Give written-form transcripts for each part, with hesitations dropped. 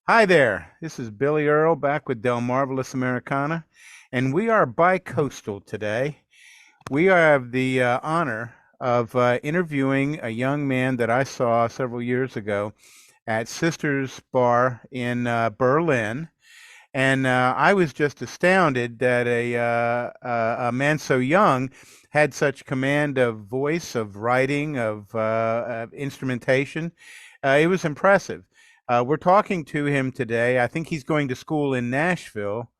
Hi there. This is Billy Earl back with Delmarvalous Americana, and we are bi-coastal today. We have the honor of interviewing a young man that I saw several years ago at Sisters Bar in Berlin, and I was just astounded that a man so young had such command of voice, of writing, of instrumentation. It was impressive. We're talking to him today. I think he's going to school in Nashville,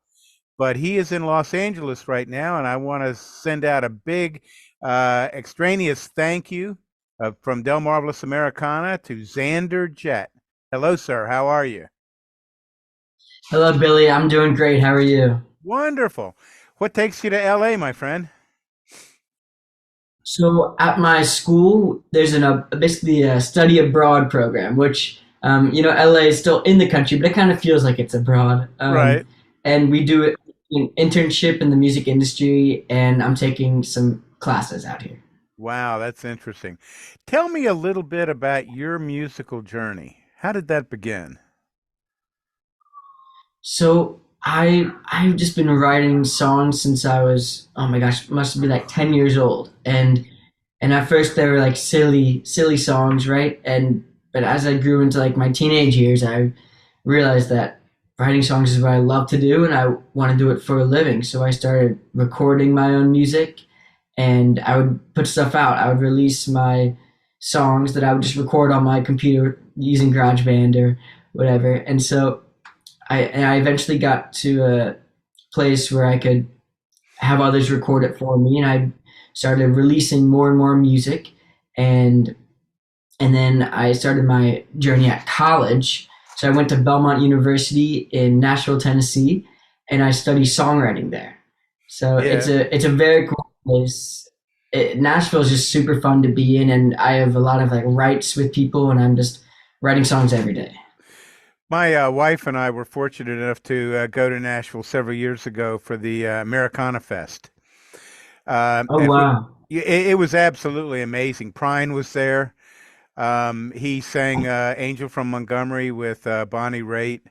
but he is in Los Angeles right now, and I want to send out a big extraneous thank you from Delmarvalous Americana to Zander Jett. Hello, sir. How are you? Hello, Billy. I'm doing great. How are you? Wonderful. What takes you to LA, my friend? So, at my school, there's basically a study abroad program, which LA is still in the country, but it kind of feels like it's abroad. Right. And we do it an internship in the music industry, and I'm taking some classes out here. Wow, that's interesting. Tell me a little bit about your musical journey. How did that begin? So I've just been writing songs since I was, oh my gosh, must be like 10 years old. And at first they were like silly songs, right? And but as I grew into like my teenage years, I realized that writing songs is what I love to do and I want to do it for a living. So I started recording my own music and I would put stuff out. I would release my songs that I would just record on my computer using GarageBand or whatever. And I eventually got to a place where I could have others record it for me, and I started releasing more and more music, and and then I started my journey at college. So I went to Belmont University in Nashville, Tennessee, and I studied songwriting there. So Yeah. it's a very cool place. Nashville is just super fun to be in, and I have a lot of like rights with people, and I'm just writing songs every day. My wife and I were fortunate enough to go to Nashville several years ago for the Americana Fest. Oh And wow! it was absolutely amazing. Prine was there. He sang Angel from Montgomery with Bonnie Raitt.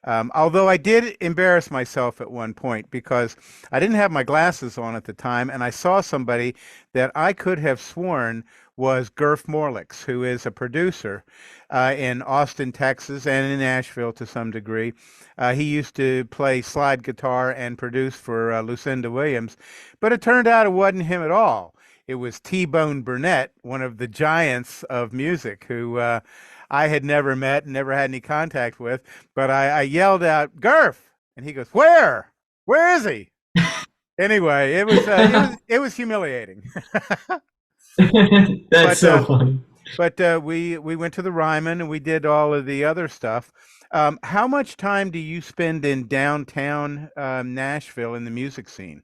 Although I did embarrass myself at one point because I didn't have my glasses on at the time, and I saw somebody that I could have sworn was Gurf Morlix, who is a producer in Austin, Texas, and in Nashville to some degree. He used to play slide guitar and produce for Lucinda Williams, but it turned out it wasn't him at all. It was T-Bone Burnett, one of the giants of music, who I had never met, never had any contact with, but I yelled out, "Gurf!" And he goes, "Where? Where is he?" Anyway, it was humiliating. That's But so funny. we went to the Ryman and we did all of the other stuff. How much time do you spend in downtown Nashville in the music scene?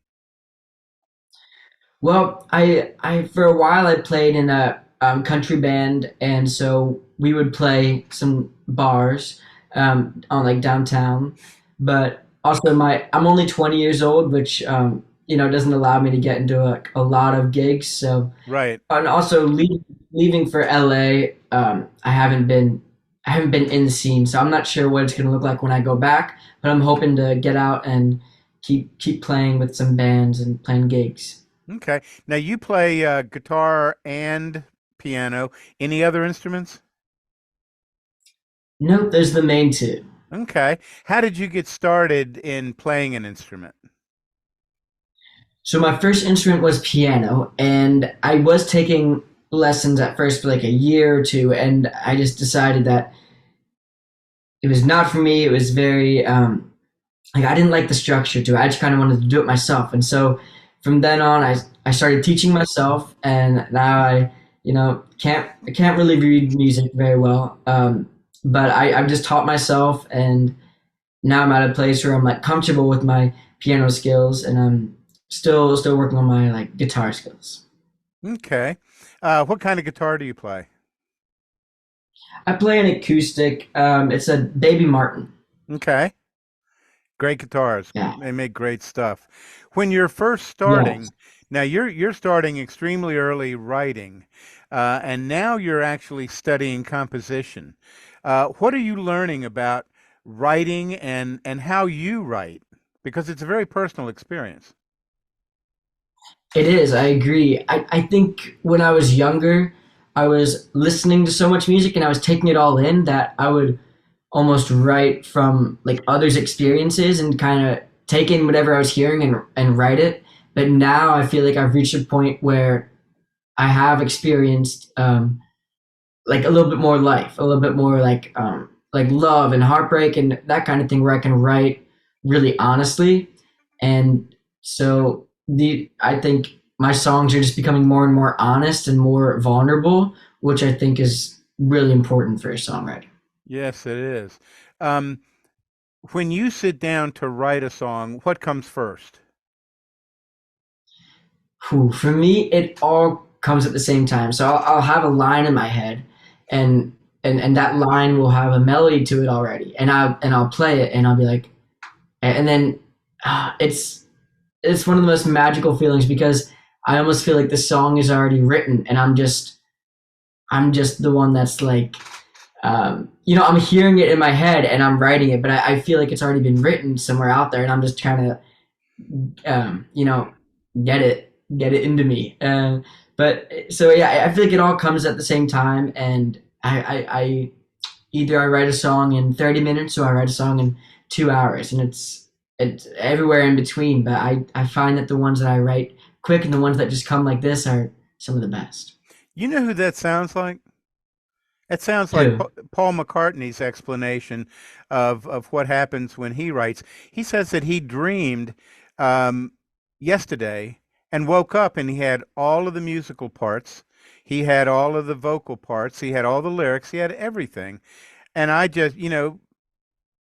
Well, I for a while I played in a country band, and so we would play some bars on like downtown. But also, I'm only 20 years old, which doesn't allow me to get into a lot of gigs. So, Right. and also leaving for LA, I haven't been in the scene, so I'm not sure what it's gonna look like when I go back. But I'm hoping to get out and keep playing with some bands and playing gigs. Okay. Now you play guitar and piano. Any other instruments? Nope, there's the main two. Okay. How did you get started in playing an instrument? So my first instrument was piano, and I was taking lessons at first for like a year or two, and I just decided that it was not for me. It was very like I didn't like the structure to it. I just kind of wanted to do it myself, and so from then on, I started teaching myself, and now I can't really read music very well, but I've just taught myself, and now I'm at a place where I'm like comfortable with my piano skills, and I'm still working on my like guitar skills. Okay. What kind of guitar do you play? I play an acoustic. It's a Baby Martin. Okay. Great guitars. Yeah. They make great stuff. When you're first Yes. starting, now you're starting extremely early writing, and now you're actually studying composition. What are you learning about writing and how you write because it's a very personal experience. It is, I agree. I think when I was younger, I was listening to so much music and I was taking it all in that I would almost write from like others' experiences and kind of take in whatever I was hearing and write it. But now I feel like I've reached a point where I have experienced like a little bit more life, a little bit more like love and heartbreak and that kind of thing where I can write really honestly. And so the I think my songs are just becoming more and more honest and more vulnerable, which I think is really important for a songwriter. Yes, it is. Um, when you sit down to write a song, what comes first? Whew, for me, it all comes at the same time. So I'll have a line in my head, and and that line will have a melody to it already, and I'll play it, and I'll be like, and then it's one of the most magical feelings because I almost feel like the song is already written, and I'm just the one that's like, I'm hearing it in my head and I'm writing it, but I feel like it's already been written somewhere out there, and I'm just trying to you know, get it into me. But so yeah, I feel like it all comes at the same time, and I either I write a song in 30 minutes or I write a song in 2 hours, and it's everywhere in between. But I find that the ones that I write quick and the ones that just come like this are some of the best. You know who that sounds like? It sounds like Who? Paul McCartney's explanation of what happens when he writes. He says that he dreamed um, yesterday and woke up and he had all of the musical parts, he had all of the vocal parts, he had all the lyrics, he had everything. And I just,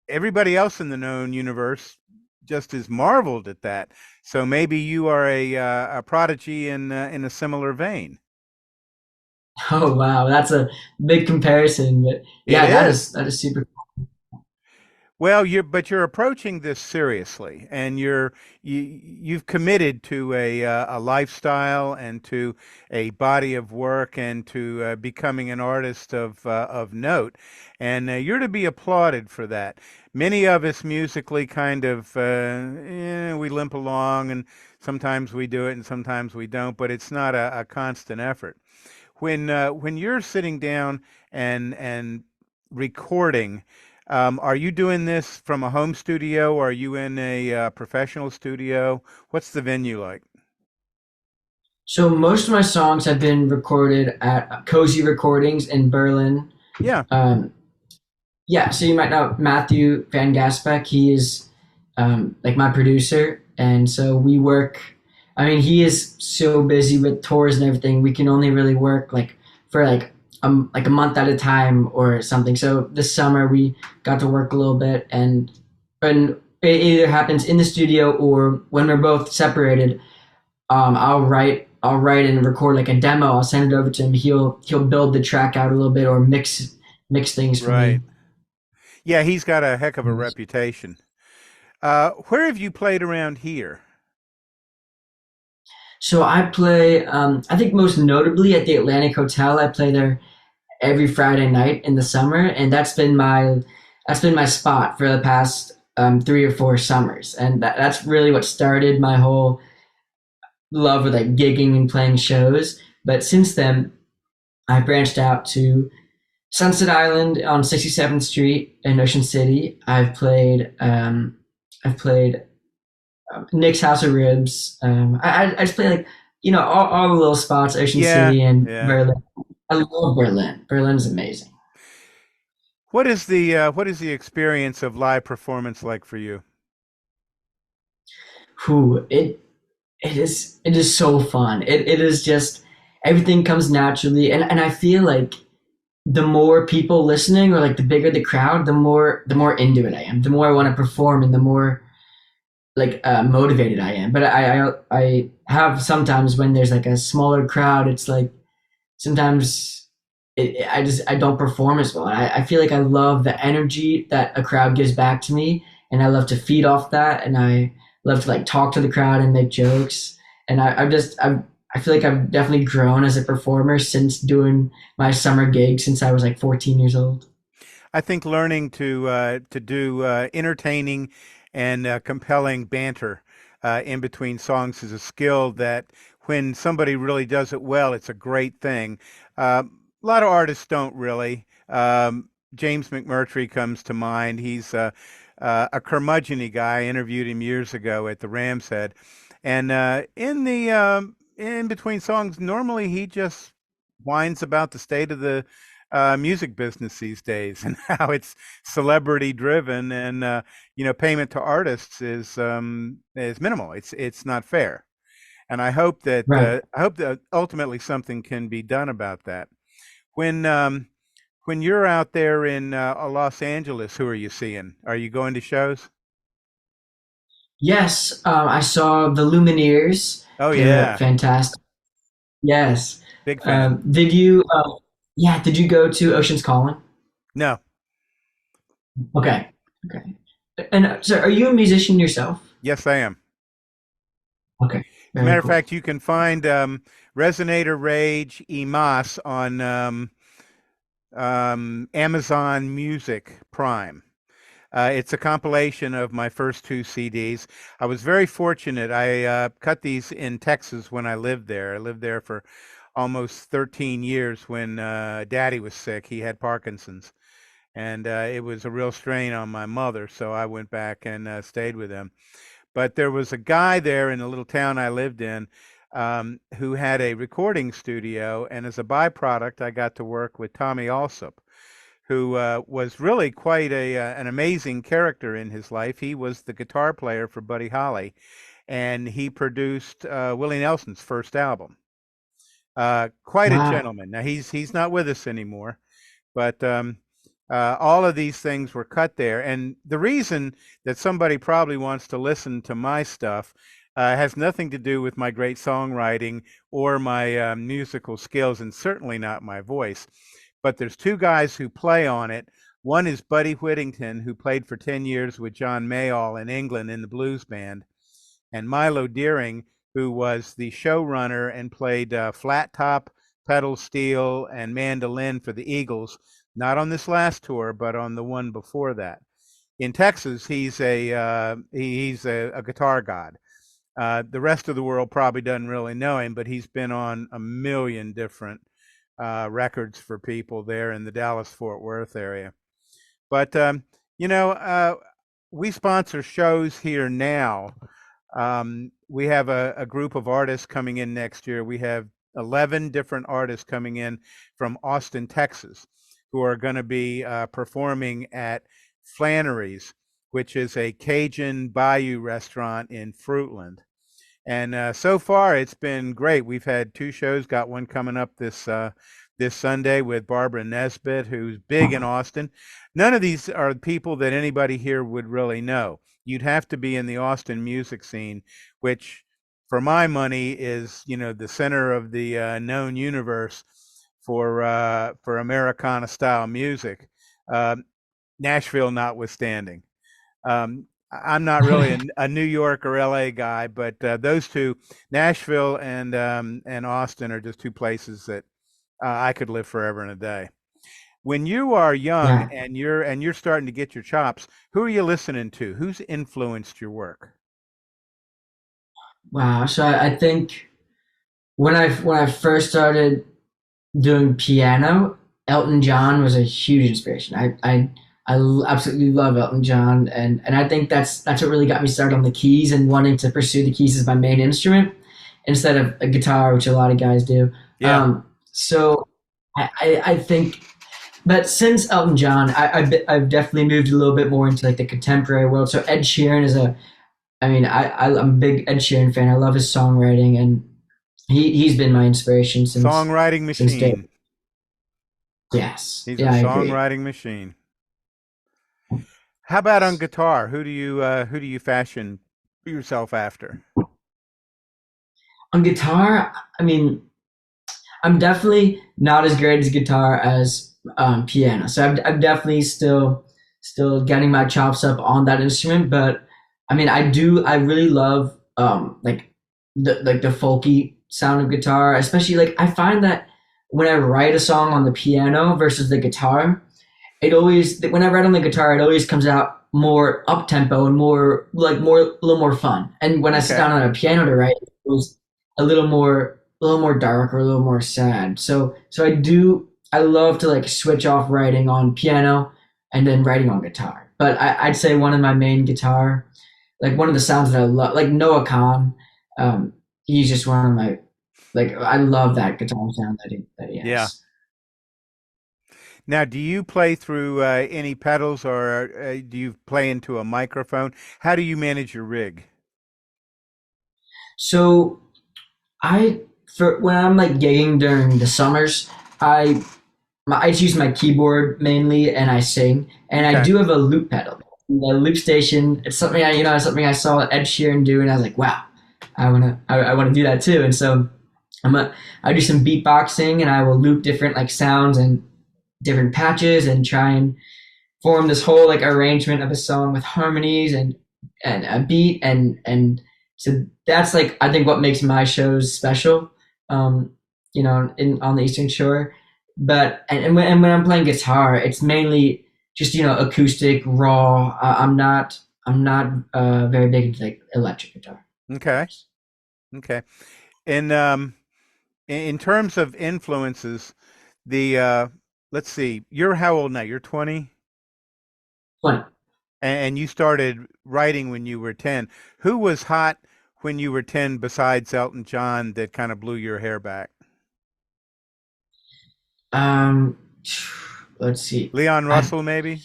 everybody else in the known universe just is marveled at that. So maybe you are a prodigy in a similar vein. Oh wow, that's a big comparison, but It yeah, is. that is super. Well, you're approaching this seriously, and you've committed to a lifestyle and to a body of work and to becoming an artist of note, and you're to be applauded for that. Many of us musically kind of we limp along, and sometimes we do it, and sometimes we don't, but it's not a constant effort. When you're sitting down and recording, are you doing this from a home studio or are you in a professional studio? What's the venue like? So most of my songs have been recorded at Cozy Recordings in Berlin. Yeah, Um, yeah, so you might know Matthew Van Gaspek. He is like my producer, and so we work. I mean, he is so busy with tours and everything. We can only really work for like a month at a time or something. So this summer we got to work a little bit, and it either happens in the studio or when we're both separated. I'll write and record like a demo. I'll send it over to him. He'll build the track out a little bit or mix things for right. me. Yeah, he's got a heck of a reputation. Where have you played around here? So I play. I think most notably at the Atlantic Hotel. I play there every Friday night in the summer, and that's been my spot for the past 3 or 4 summers, and that's really what started my whole love with like gigging and playing shows. But since then, I branched out to Sunset Island on 67th Street in Ocean City. I've played Nick's House of Ribs. I just play like all the little spots, Ocean Yeah, City and yeah. Berlin. I love Berlin. Berlin's amazing. What is the experience of live performance like for you? Who it is so fun. It is just everything comes naturally, and I feel like the more people listening or like the bigger the crowd, the more into it I am. The more I want to perform, and the more like motivated I am. But I have sometimes when there's like a smaller crowd, it's like sometimes I don't perform as well. I feel like I love the energy that a crowd gives back to me, and I love to feed off that, and I love to like talk to the crowd and make jokes. And I feel like I've definitely grown as a performer since doing my summer gig since I was like 14 years old. I think learning to do entertaining and compelling banter in between songs is a skill that when somebody really does it well, it's a great thing. A lot of artists don't really. James McMurtry comes to mind. He's a curmudgeon guy. I interviewed him years ago at the Ram's Head, and in between songs, normally he just whines about the state of the music business these days and how it's celebrity driven, and payment to artists is minimal. It's not fair, and Right. I hope that ultimately something can be done about that. When when you're out there in Los Angeles, who are you seeing? Are you going to shows? Yes, I saw the Lumineers. Oh They're yeah, fantastic. Yes. big fan. Did you? Yeah. Did you go to Ocean's Calling? No, Okay. Okay. And so, are you a musician yourself? yes I am. Okay. As a Very matter of cool. fact, you can find Resonator Rage EMAS on Amazon Music Prime. It's a compilation of my first two CDs. I was very fortunate. I cut these in Texas when I lived there. I lived there for almost 13 years when Daddy was sick. He had Parkinson's, and it was a real strain on my mother. So I went back and stayed with him. But there was a guy there in the little town I lived in who had a recording studio, and as a byproduct, I got to work with Tommy Alsop, who was really quite an amazing character in his life. He was the guitar player for Buddy Holly, and he produced Willie Nelson's first album. Quite a Wow. gentleman. Now he's not with us anymore, but all of these things were cut there. And the reason that somebody probably wants to listen to my stuff has nothing to do with my great songwriting or my musical skills, and certainly not my voice. But there's two guys who play on it. One is Buddy Whittington, who played for 10 years with John Mayall in England in the blues band, and Milo Deering, who was the showrunner and played flat top, pedal steel, and mandolin for the Eagles, not on this last tour, but on the one before that. In Texas, he's a guitar god. The rest of the world probably doesn't really know him, but he's been on a million different records for people there in the Dallas Fort Worth area. But you know, we sponsor shows here now. We have a group of artists coming in next year. We have 11 different artists coming in from Austin, Texas, who are going to be performing at Flannery's, which is a Cajun Bayou restaurant in Fruitland. And so far, it's been great. We've had two shows. Got one coming up this Sunday with Barbara Nesbitt, who's big in Austin. None of these are people that anybody here would really know. You'd have to be in the Austin music scene, which, for my money, is the center of the known universe for Americana style music. Uh, Nashville notwithstanding. I'm not really a New York or LA guy, but those two, Nashville and Austin, are just two places that I could live forever and a day. When you are young Yeah. and you're starting to get your chops, who are you listening to? Who's influenced your work? Wow. So I think when I first started doing piano, Elton John was a huge inspiration. Absolutely love Elton John, and I think that's what really got me started on the keys and wanting to pursue the keys as my main instrument instead of a guitar, which a lot of guys do. Yeah. So I think, but since Elton John, I've definitely moved a little bit more into like the contemporary world. So Ed Sheeran is I mean, I'm a big Ed Sheeran fan. I love his songwriting, and he's been my inspiration Songwriting since day. machine. Yes, He's a yeah, I agree. songwriting machine. How about on guitar? Who do you fashion yourself after? On guitar, I mean, I'm definitely not as great as guitar as piano. So I'm definitely still getting my chops up on that instrument. But I mean, I really love the folky sound of guitar, especially like I find that when I write a song on the piano versus the guitar, it always when I write on the guitar, it always comes out more up tempo and more a little more fun. And when I sit Okay. down on a piano to write, it was a little more dark or a little more sad. So I love to like switch off writing on piano and then writing on guitar. But I'd say one of my main guitar, like one of the sounds that I love, like Noah Khan, he's just one of my like I love that guitar sound that he Yeah. has. Now, do you play through any pedals or do you play into a microphone? How do you manage your rig? So I for when I'm like gigging during the summers, I I just use my keyboard mainly and I sing, and I Okay. do have a loop pedal. The loop station, it's something it's something I saw Ed Sheeran do, and I was like, wow, I wanna do that too. And so I do some beatboxing, and I will loop different like sounds and different patches, and try and form this whole like arrangement of a song with harmonies and a beat, and so that's like I think what makes my shows special. Um, in on the Eastern Shore. But and when I'm playing guitar, it's mainly just acoustic, raw. I'm not very big into like electric guitar. Okay. Okay. And in terms of influences, the let's see, you're how old now? You're 20, But and you started writing when you were 10. Who was hot when you were 10 besides Elton John that kind of blew your hair back? um, let's see. Leon I, Russell, maybe?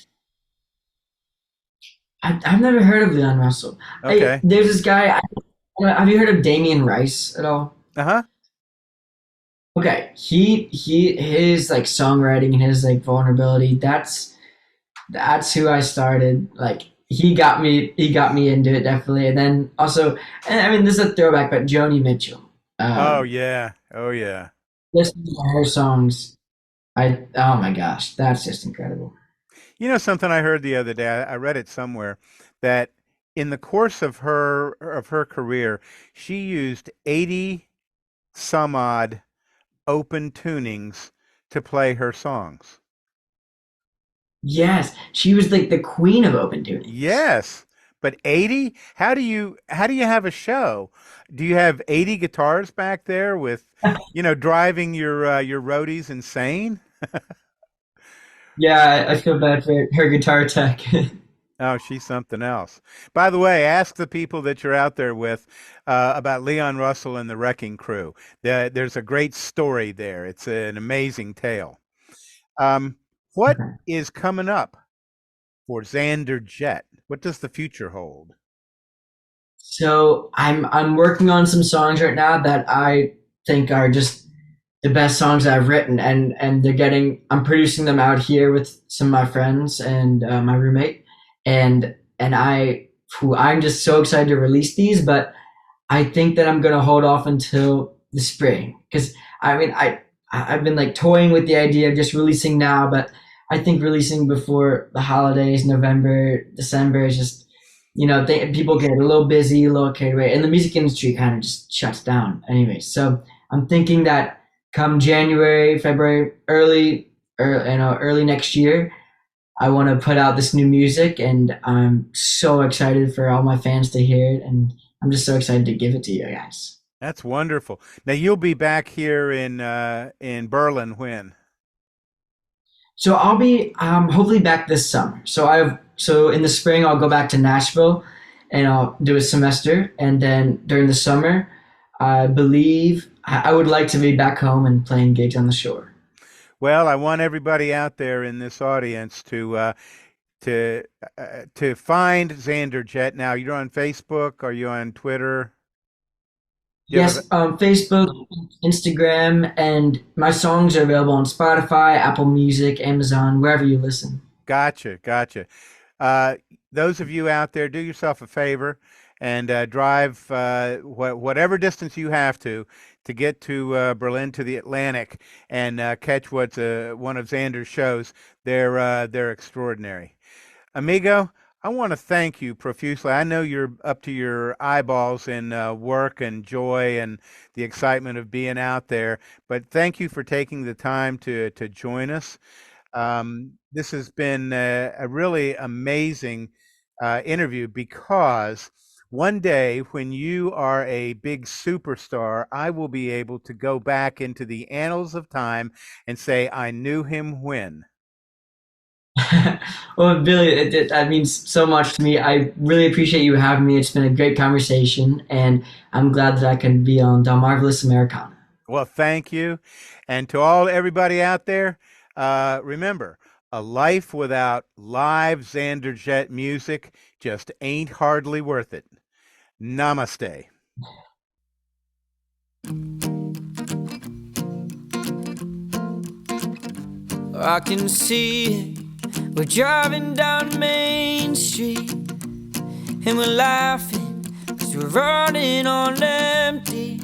I've never heard of Leon Russell. Okay. There's this guy. Have you heard of Damien Rice at all? Uh-huh. Okay, he his like songwriting and his like vulnerability. That's who I started. Like he got me into it definitely. And then also, and I mean this is a throwback, but Joni Mitchell. Oh Um, yeah. Oh yeah. Listening to her songs, I oh my gosh, that's just incredible. You know something I heard the other day, I read it somewhere that in the course of her career, she used 80 some odd open tunings to play her songs. Yes, she was like the queen of open tunings. Yes, but 80? How do you have a show? Do you have 80 guitars back there with, driving your roadies insane? Yeah, I feel bad for her guitar tech. Oh, she's something else. By the way, ask the people that you're out there with about Leon Russell and the Wrecking Crew. There's a great story there. It's an amazing tale. Um, what is coming up for Zander Jett? What does the future hold? So I'm working on some songs right now that I think are just the best songs I've written, and they're getting. I'm producing them out here with some of my friends and my roommate, and I'm just so excited to release these. But I think that I'm gonna hold off until the spring because I mean I've been like toying with the idea of just releasing now, but I think releasing before the holidays, November, December is just people get a little busy, a little carried away, and the music industry kind of just shuts down anyway. So I'm thinking that come January, February, early next year, I want to put out this new music, and I'm so excited for all my fans to hear it, and I'm just so excited to give it to you guys. That's wonderful. Now you'll be back here in Berlin when? So I'll be hopefully back this summer. So in the spring I'll go back to Nashville, and I'll do a semester, and then during the summer, I believe I would like to be back home and playing gigs on the shore. Well, I want everybody out there in this audience to to find Xander Jet. Now, you're on Facebook. Are you on Twitter? Do you have a Yes, Facebook, Instagram, and my songs are available on Spotify, Apple Music, Amazon, wherever you listen. Gotcha, gotcha. Uh, those of you out there, do yourself a favor and drive whatever distance you have to get to Berlin to the Atlantic and catch what's one of Xander's shows. They're extraordinary. Amigo, I want to thank you profusely. I know you're up to your eyeballs in work and joy and the excitement of being out there, but thank you for taking the time to join us. This has been a really amazing interview because one day when you are a big superstar, I will be able to go back into the annals of time and say, I knew him when. Well, Billy, that means so much to me. I really appreciate you having me. It's been a great conversation, and I'm glad that I can be on Delmarvalous Americana. Well, thank you. And to all everybody out there, remember, a life without live Zander Jett music just ain't hardly worth it. Namaste. I can see it. We're driving down Main Street and we're laughing 'cause we're running on empty.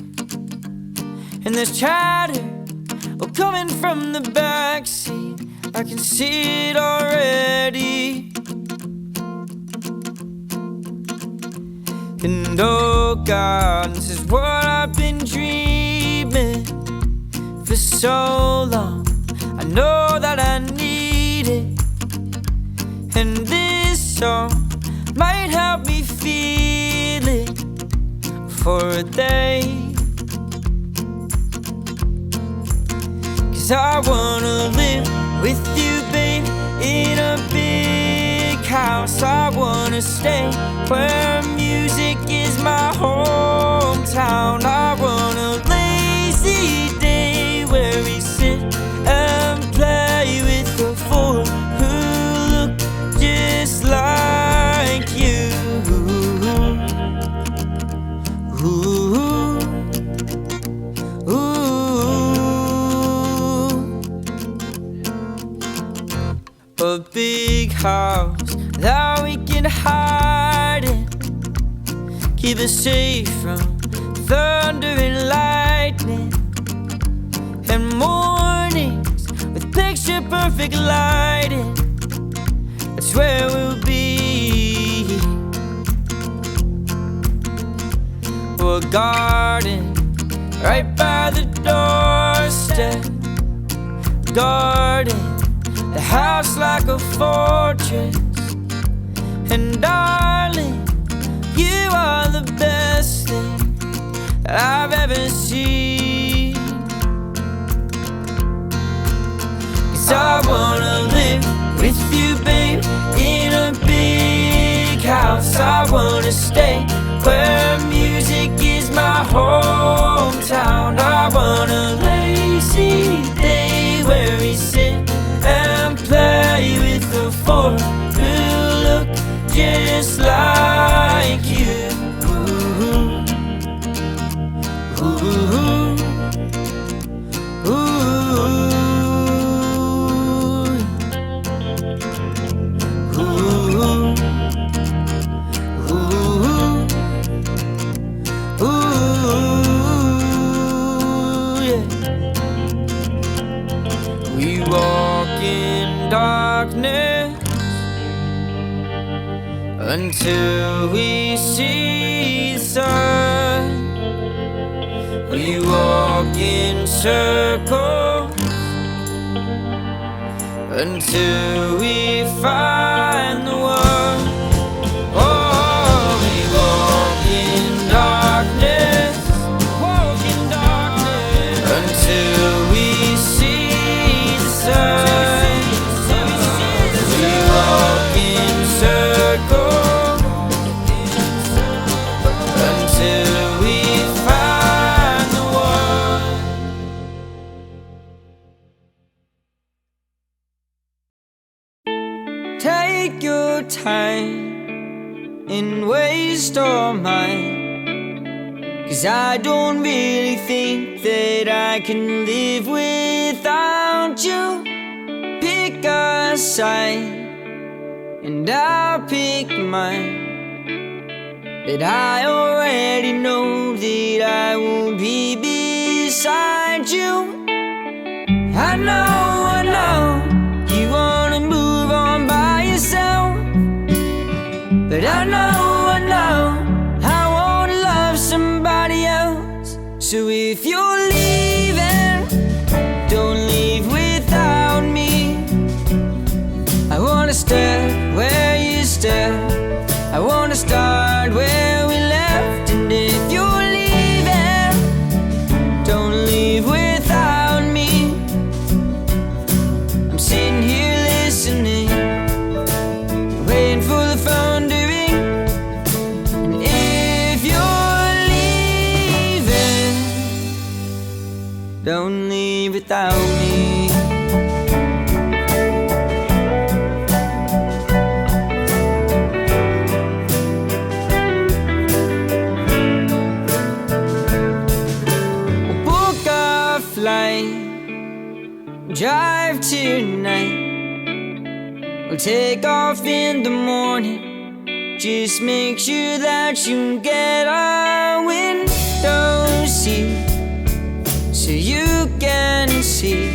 And there's chatter coming from the backseat. I can see it already. And oh God, this is what I've been dreaming for so long. I know that I need it, and this song might help me feel it for a day. 'Cause I wanna live with you, babe, in a big house. I wanna stay where music is my hometown. I want a lazy day where we sit and play with the four who look just like you. Ooh, ooh. A big house that we can hide in, keep us safe from thunder and lightning, and mornings with picture perfect lighting. That's where we'll be. A garden right by the doorstep, garden the house like a fortress. And darling, you are the best thing that I've ever seen. 'Cause I wanna live with you, babe, in a big house. I wanna stay where music is my hometown. I want a lazy day where we sit and play with the four who look just like you. Ooh, ooh, ooh, ooh, ooh, yeah. We walk in darkness until we see the sun. We walk in circles until we find the one. Oh, we walk in darkness, until we see the sun. We walk in circles until we find the one. Take your time and waste all mine, 'cause I don't really think that I can live without you. Pick a side and I'll pick mine, but I already know that I won't be beside you. I know you wanna move on by yourself, but I know I wanna love somebody else. So if you're leaving, don't leave without me. start where we left. And if you're leaving, don't leave without me. I'm sitting here listening, waiting for the phone to ring. And if you're leaving, don't leave without me. Drive tonight, we'll take off in the morning. Just make sure that you get a window seat, so you can see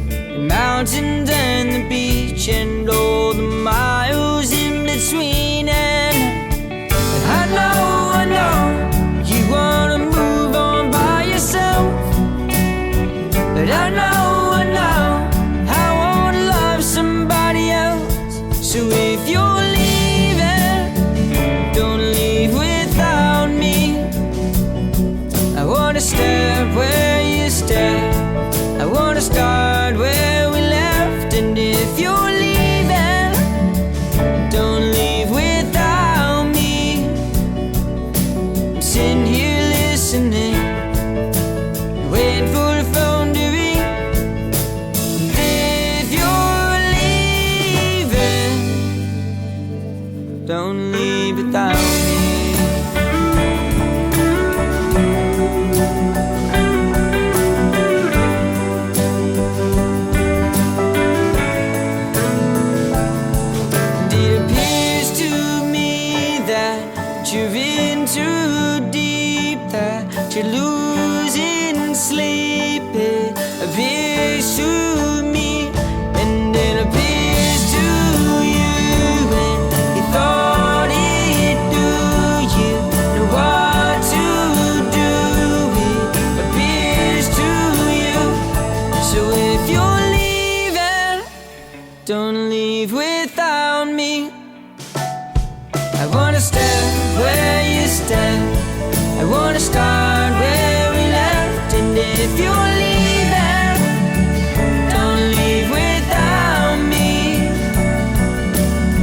the mountains and the beach and all the miles in between. And I know you wanna move on by yourself, but I know I wanna love somebody else. So if you're leaving, don't leave without me. I wanna step where you step, I wanna start where we left. And if you're leaving, don't leave without me. I'm sitting here listening, waiting for the phone to ring. Don't leave without me. And it appears to me that you're in too deep, that you're losing sleep. It appears to me, and it appears to you, and you thought it knew you know what to do. It appears to you. So if you're leaving, don't leave without me. I wanna step where you step, I wanna start where we left. And if you're leaving, don't leave without me.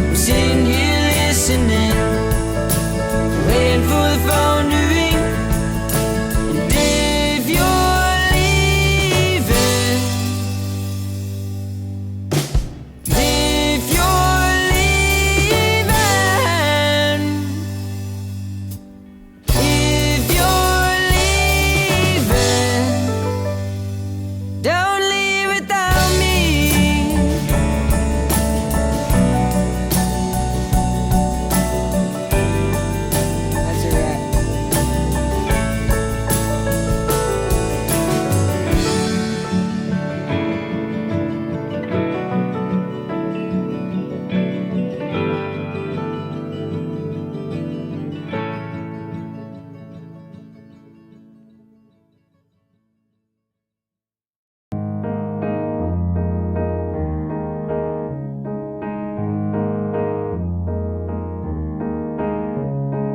I'm sitting here listening, waiting for the phone to ring. And if you're leaving, if you're leaving, if you're leaving, don't leave without me. That's a wrap.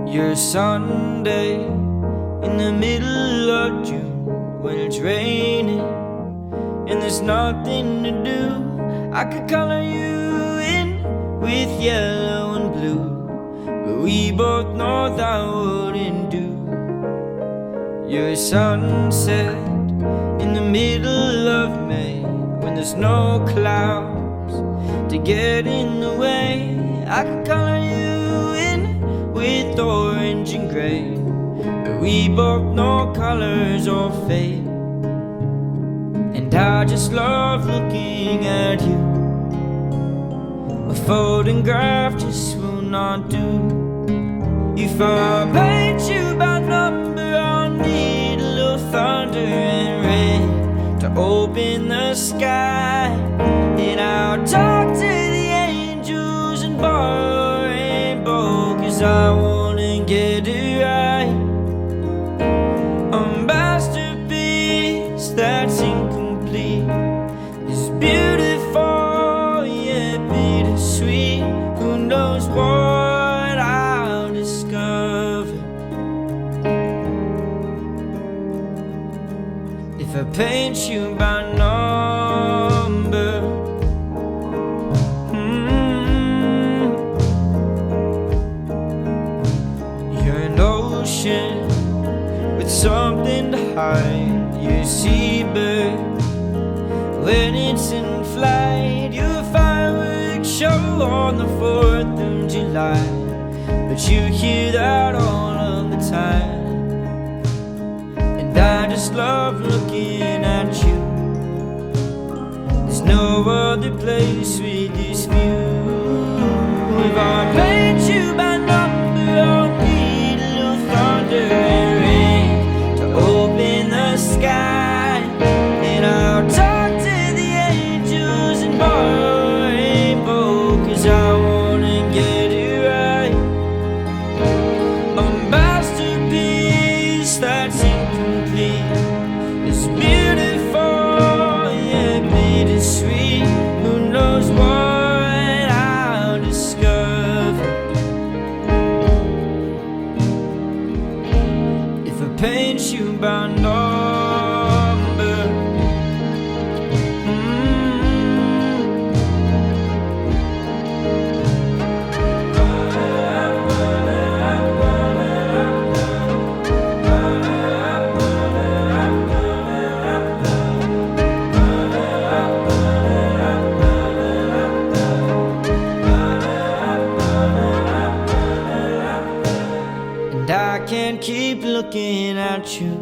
You're a Sunday in the middle of June, when it's raining and there's nothing to do. I could color you in with yellow and blue, but we both know that wouldn't do. You're a sunset in the middle of May, when there's no clouds to get in the way. I could color you in with orange and gray, but we both know colors all fade. And I just love looking at you. A photograph just will not do. If I paint you by number, I'll need a little thunder and rain to open the sky. And I'll talk to the angels and borrow a rainbow, 'cause I wanna get it right. A masterpiece that's incomplete is beautiful yet bittersweet. Who knows what I I paint you by number. You're an ocean with something to hide. You're a seabird when it's in flight. You're a fireworks show on the 4th of July, but you hear that all of the time. And I just love looking at you. There's no other place with this view. If I paint you by number, I'll need a little thunder and rain to open the sky. And I'll talk to the angels and borrow a rainbow, 'cause I wanna get it right. A masterpiece that's incomplete is beautiful, yeah, bittersweet. Who knows what I'll discover if I paint you by number. And I can't keep looking at you,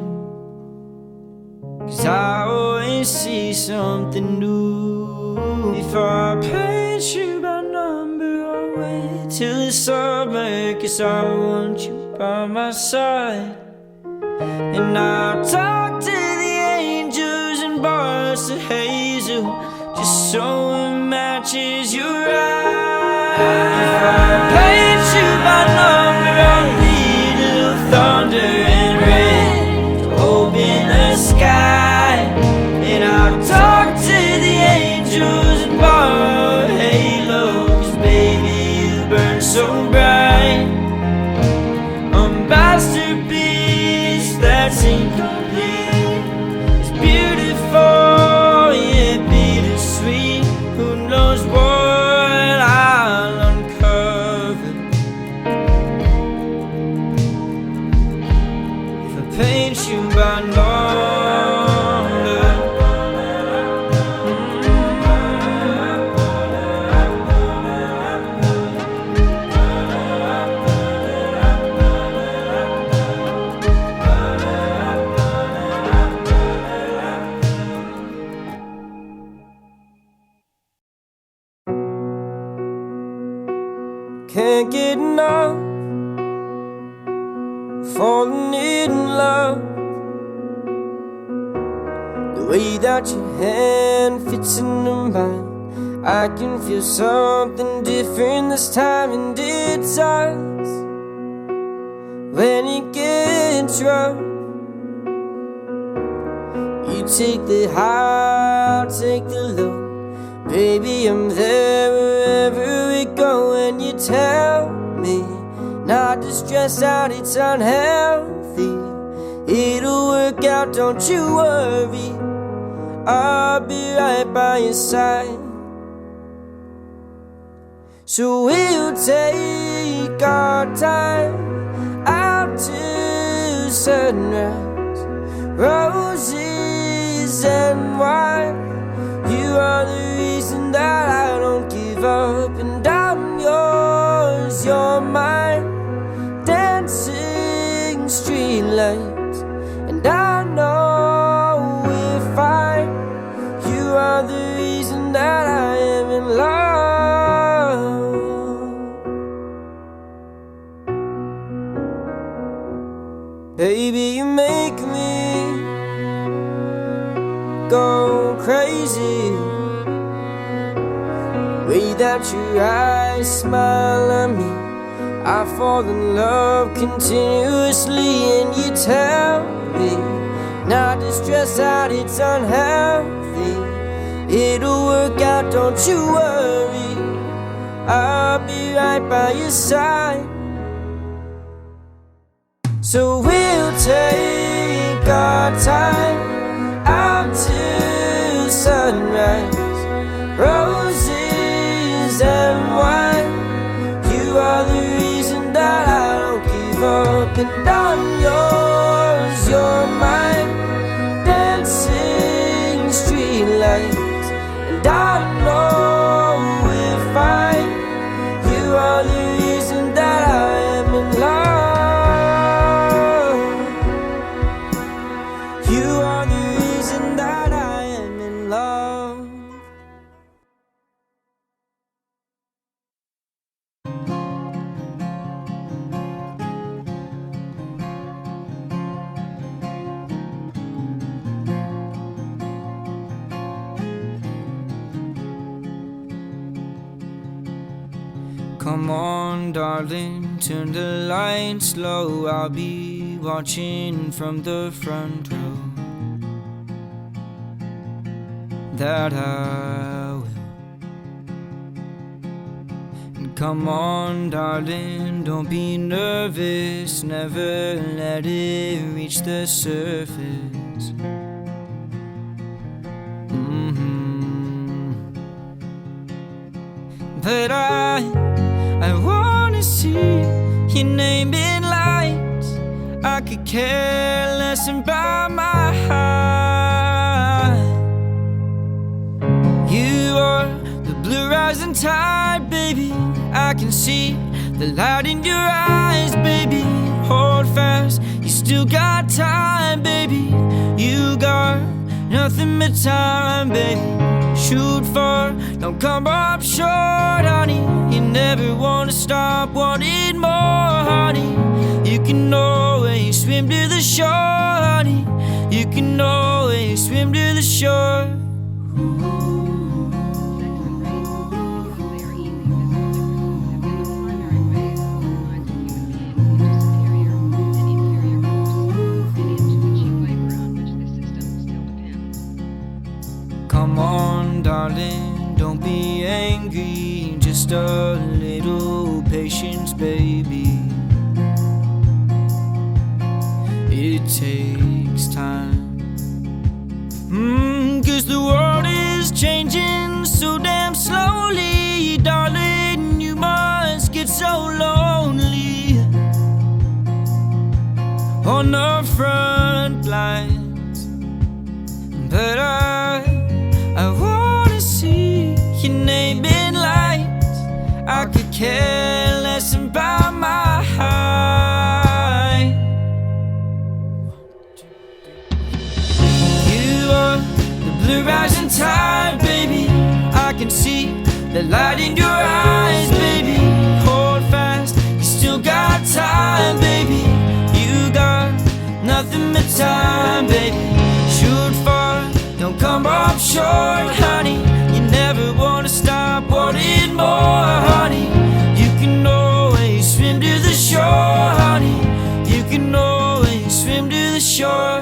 'cause I always see something new. If I paint you by number, I'll wait till the summer, 'cause I want you by my side. And I'll talk to the angels and borrow a hazel, just so it matches your eyes. If I paint you by number, I'll need a little thunder and rain to open the sky. And I'll talk to the angels and borrow a halo, 'cause baby you burn so bright. A masterpiece that's incomplete is beautiful, yeah, bittersweet. Who knows what I'll uncover if I paint you by number. Can't get enough, falling in love. The way that your hand fits into mine, I can feel something different this time, and it's us. When it gets rough, you take the high, I'll take the low. Baby, I'm there wherever we go, and you tell me not to stress out, it's unhealthy. It'll work out, don't you worry. I'll be right by your side. So we'll take our time out to sunrise, roses and wine. You are the reason that I don't give up, and I'm yours, you're mine. Dancing streetlights, and I know we're fine. You are the reason that I am in love. Baby, you make me go crazy. Way that your eyes smile at me, I fall in love continuously. And you tell me not to stress out, it's unhealthy. It'll work out, don't you worry. I'll be right by your side. So we'll take our time out up and I'm yours, you're mine. Dancing streetlights, and I know we're fine. You are the reason that I am in love. You are the reason that I am in love. Come on, darling, turn the lights low. I'll be watching from the front row. That I will. And come on, darling, don't be nervous. Never let it reach the surface. But I wanna see your name in lights. I could care less about my height. You are the blue rising tide, baby. I can see the light in your eyes, baby. Hold fast, you still got time, baby. You got nothing but time, baby. Shoot for, don't come up short, honey. You never wanna stop wanting more, honey. You can always swim to the shore, honey. You can always swim to the shore. Come on, darling, don't be angry. Just a little patience, baby. It takes time. 'Cause the world is changing so damn slowly. Darling, you must get so lonely on the front lines. But I wanna see your name in lights. I could care less about my height. You are the blue rising tide, baby. I can see the light in your eyes, baby. Hold fast, you still got time, baby. You got nothing but time, baby. Shoot far, don't come up short, honey. You never wanna stop wanting more, honey. You can always swim to the shore, honey. You can always swim to the shore.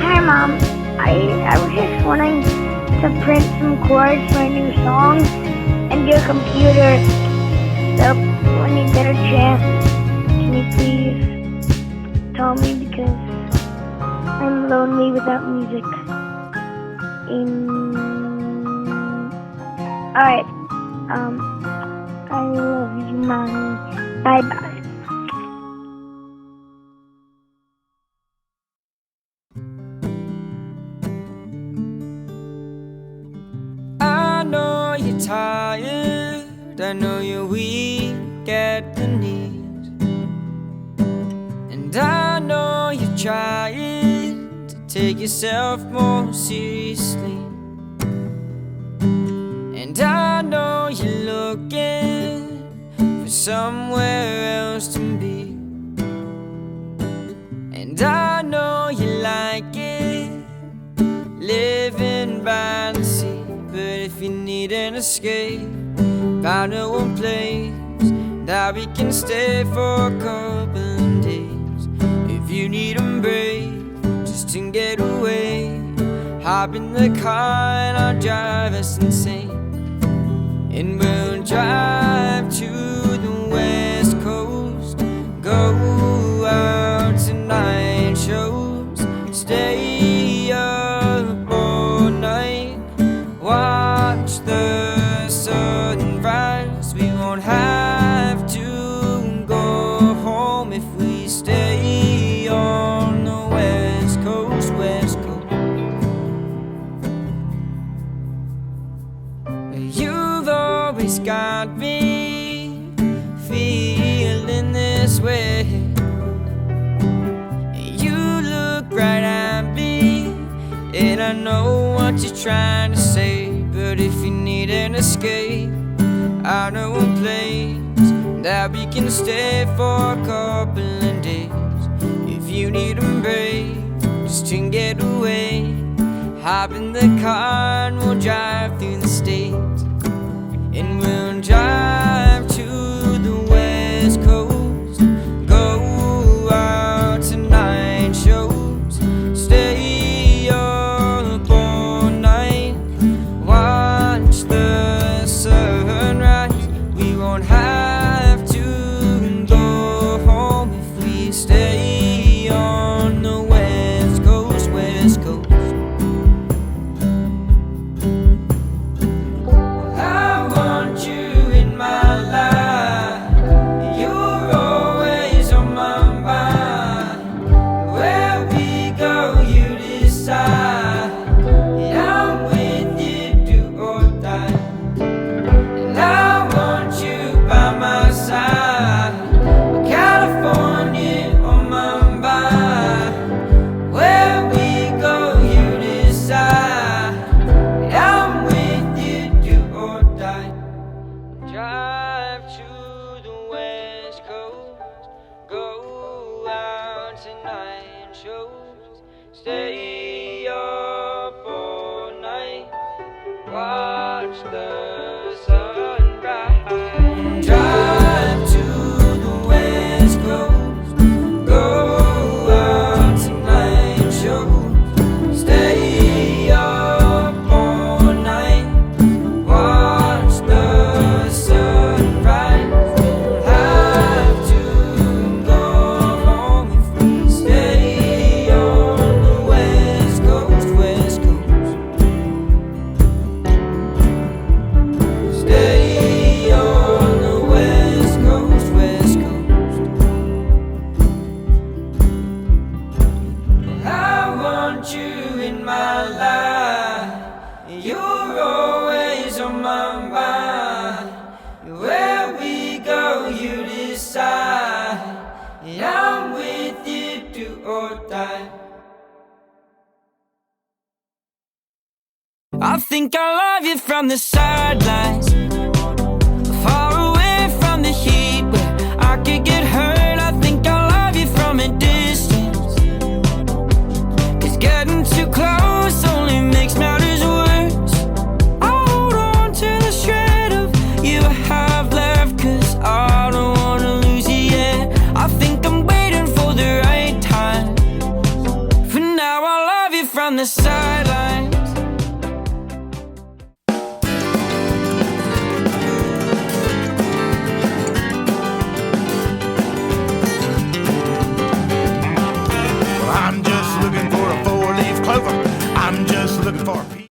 Hi, Mom. I was just wanting to print some chords for a new song and your computer. So when you get a chance, can you please tell me, because I'm lonely without music. Alright. I love you, Mommy. Bye-bye. I know you're tired, I know you're weak at the knees, and I know you're trying to take yourself more seriously, and I know you're looking for somewhere else to be, and I know you like it living by the sea. But if you need an escape, find a one place that we can stay for a couple of days. If you need a break, just to get away, hop in the car and I'll drive us insane. And we'll drive to the west coast, Go out to night shows, stay up all night, watch the sunrise. We won't have to go home if we stay on the West Coast, West Coast. You've always got me feeling this way. You look right at me, and I know what you're trying to say. But if you need an escape, I know a place that we can stay for a couple of days. If you need a break, just to get away, hop in the car and we'll drive through the state. And we'll drive to the West Coast, go out to night shows, stay up all night, watch the sunrise. We won't have to go home if we stay on the West Coast, West Coast. I want you in my life. You're always on my mind. Where we go, you decide. And I'm with you, do or die. And I want you by my side. California on my mind. Where we go, you decide. And I'm with you, do or die. Drive to the West Coast, go out to night shows, stay up all night, watch the sunrise. Drive to the West Coast, go out to night shows, stay up all night, watch the sunrise. We'll have to go home if we stay on the West Coast, West Coast. Stay on the West Coast, West Coast. I want you in my life. You're always on my mind. Where we go, you decide. And I'm with you, do or die. I think I love you from the sidelines, far away from the heat where I could get hurt. I think I love you from a distance, 'cause getting too close only makes matters worse. I hold on to the shred of you I have left, 'cause I don't wanna lose you yet. I think I'm waiting for the right time. For now I love you from the side.